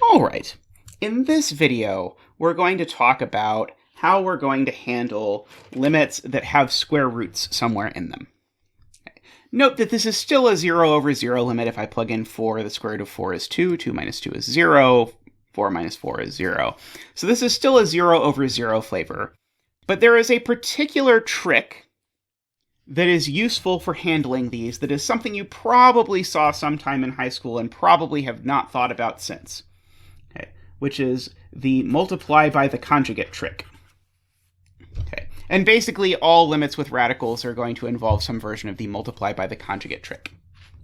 All right, in this video, we're going to talk about how we're going to handle limits that have square roots somewhere in them. Okay. Note that this is still a 0 over 0 limit. If I plug in 4, the square root of 4 is 2, 2 minus 2 is 0, 4 minus 4 is 0. So this is still a 0 over 0 flavor. But there is a particular trick that is useful for handling these that is something you probably saw sometime in high school and probably have not thought about since. Okay, which is the multiply by the conjugate trick. Okay, and basically all limits with radicals are going to involve some version of the multiply by the conjugate trick.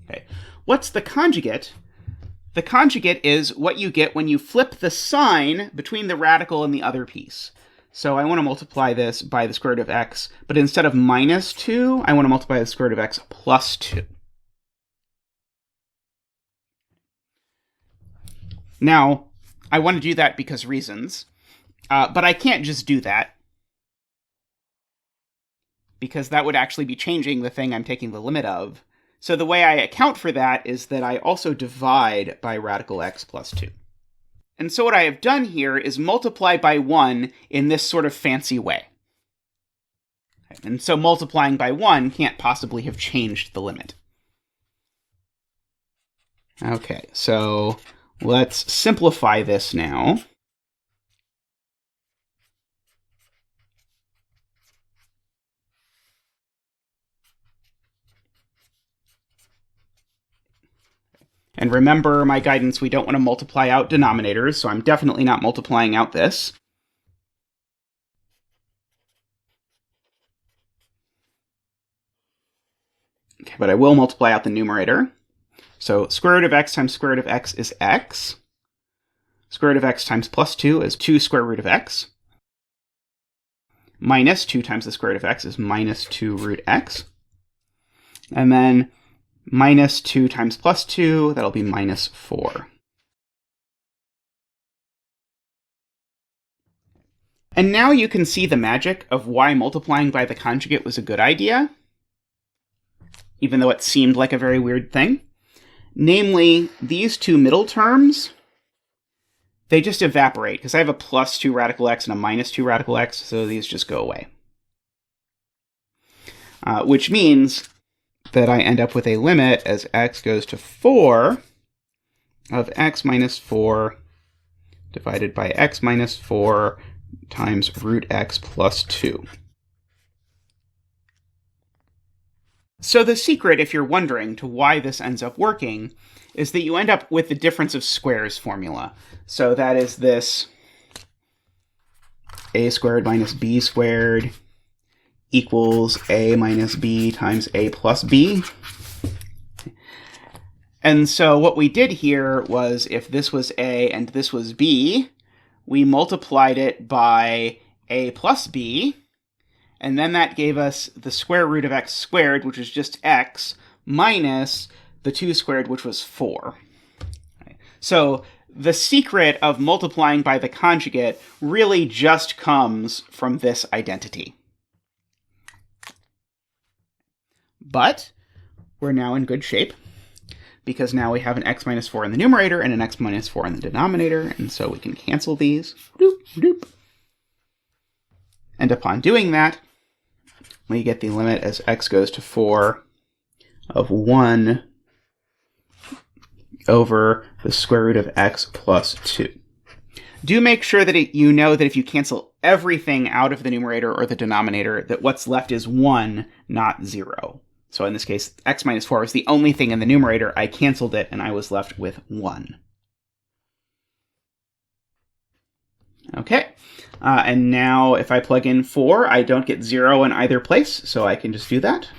Okay, what's the conjugate? The conjugate is what you get when you flip the sign between the radical and the other piece. So I want to multiply this by the square root of x, but instead of minus 2, I want to multiply the square root of x plus 2. Now, I want to do that because reasons, but I can't just do that, because that would actually be changing the thing I'm taking the limit of. So the way I account for that is that I also divide by radical x plus 2. And so what I have done here is multiply by 1 in this sort of fancy way. And so multiplying by 1 can't possibly have changed the limit. Okay, so let's simplify this now. And remember my guidance, we don't want to multiply out denominators, so I'm definitely not multiplying out this. Okay, but I will multiply out the numerator. So square root of x times square root of x is x. Square root of x times plus 2 is 2 square root of x. Minus 2 times the square root of x is minus 2 root x. And then minus 2 times plus 2, that'll be minus 4. And now you can see the magic of why multiplying by the conjugate was a good idea, even though it seemed like a very weird thing. Namely, these two middle terms, they just evaporate, because I have a plus 2 radical x and a minus 2 radical x, so these just go away. Which means that I end up with a limit as x goes to 4 of x minus 4 divided by x minus 4 times root x plus 2. So the secret, if you're wondering, to why this ends up working is that you end up with the difference of squares formula. So that is this a squared minus b squared equals a minus b times a plus b. And so what we did here was, if this was a and this was b, we multiplied it by a plus b, and then that gave us the square root of x squared, which is just x, minus the 2 squared, which was 4. Okay. So the secret of multiplying by the conjugate really just comes from this identity. But we're now in good shape, because now we have an x minus 4 in the numerator and an x minus 4 in the denominator, and so we can cancel these. Doop, doop. And upon doing that, we get the limit as x goes to 4 of 1 over the square root of x plus 2. Do make sure that you know that if you cancel everything out of the numerator or the denominator, that what's left is 1, not 0. So in this case, x minus 4 was the only thing in the numerator. I canceled it, and I was left with 1. Okay, and now if I plug in 4, I don't get 0 in either place, so I can just do that.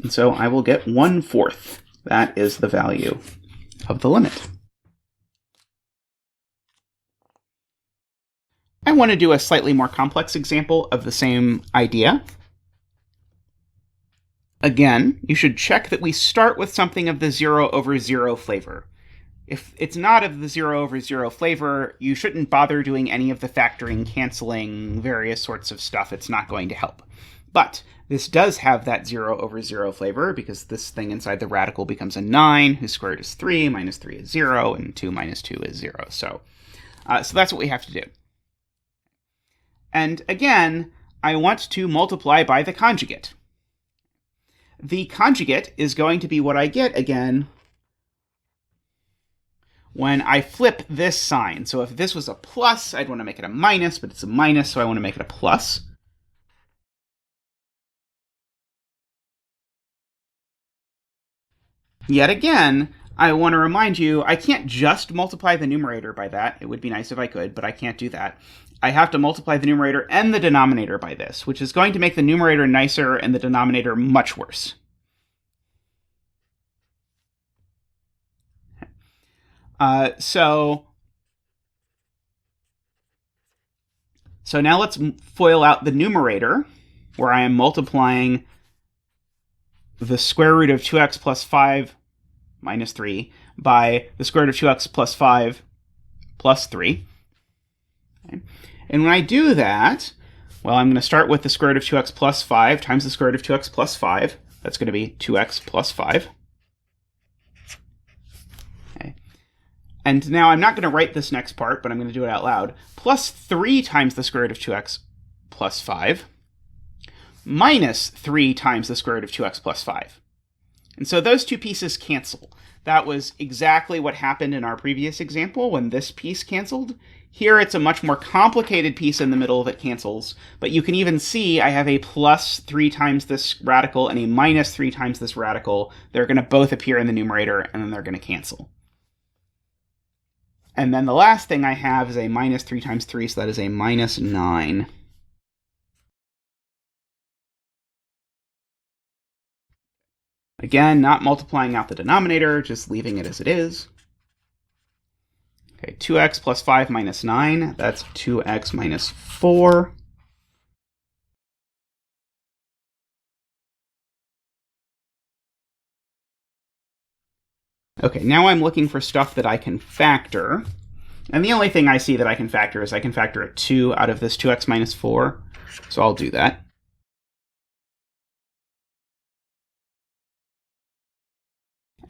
And so I will get 1/4. That is the value of the limit. I want to do a slightly more complex example of the same idea. Again, you should check that we start with something of the 0 over 0 flavor. If it's not of the 0 over 0 flavor, you shouldn't bother doing any of the factoring, canceling, various sorts of stuff. It's not going to help. But this does have that 0 over 0 flavor, because this thing inside the radical becomes a 9, whose square root is 3, minus 3 is 0, and 2 minus 2 is 0. So that's what we have to do. And again, I want to multiply by the conjugate. The conjugate is going to be what I get again when I flip this sign. So if this was a plus, I'd want to make it a minus, but it's a minus, so I want to make it a plus. Yet again, I want to remind you, I can't just multiply the numerator by that. It would be nice if I could, but I can't do that. I have to multiply the numerator and the denominator by this, which is going to make the numerator nicer and the denominator much worse. So now let's FOIL out the numerator, where I am multiplying the square root of 2x plus 5 minus 3 by the square root of 2x plus 5 plus 3. Okay. And when I do that, well, I'm going to start with the square root of 2x plus 5 times the square root of 2x plus 5. That's going to be 2x plus 5. Okay. And now I'm not going to write this next part, but I'm going to do it out loud. Plus 3 times the square root of 2x plus 5 minus 3 times the square root of 2x plus 5. And so those two pieces cancel. That was exactly what happened in our previous example when this piece canceled. Here it's a much more complicated piece in the middle that cancels, but you can even see I have a plus 3 times this radical and a minus 3 times this radical. They're going to both appear in the numerator, and then they're going to cancel. And then the last thing I have is a minus 3 times 3, so that is a minus 9. Again, not multiplying out the denominator, just leaving it as it is. Okay, 2x plus 5 minus 9, that's 2x minus 4. Okay, now I'm looking for stuff that I can factor. And the only thing I see that I can factor is I can factor a 2 out of this 2x minus 4. So I'll do that.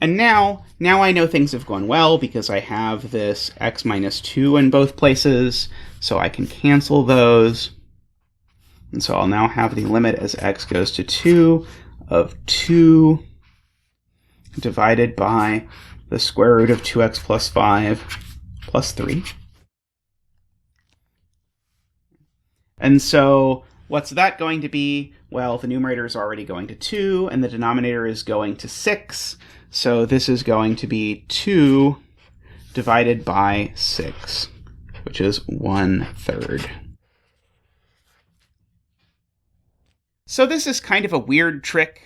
And now I know things have gone well because I have this x minus 2 in both places, so I can cancel those. And so I'll now have the limit as x goes to 2 of 2 divided by the square root of 2x plus 5 plus 3. And so what's that going to be? Well, the numerator is already going to 2, and the denominator is going to 6. So this is going to be 2 divided by 6, which is 1/3. So this is kind of a weird trick,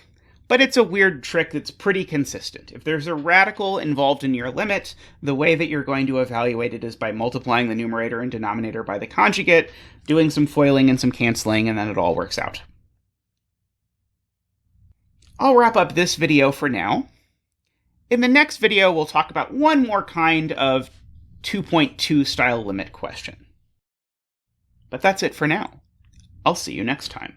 but it's a weird trick that's pretty consistent. If there's a radical involved in your limit, the way that you're going to evaluate it is by multiplying the numerator and denominator by the conjugate, doing some FOILing and some canceling, and then it all works out. I'll wrap up this video for now. In the next video, we'll talk about one more kind of 2.2 style limit question. But that's it for now. I'll see you next time.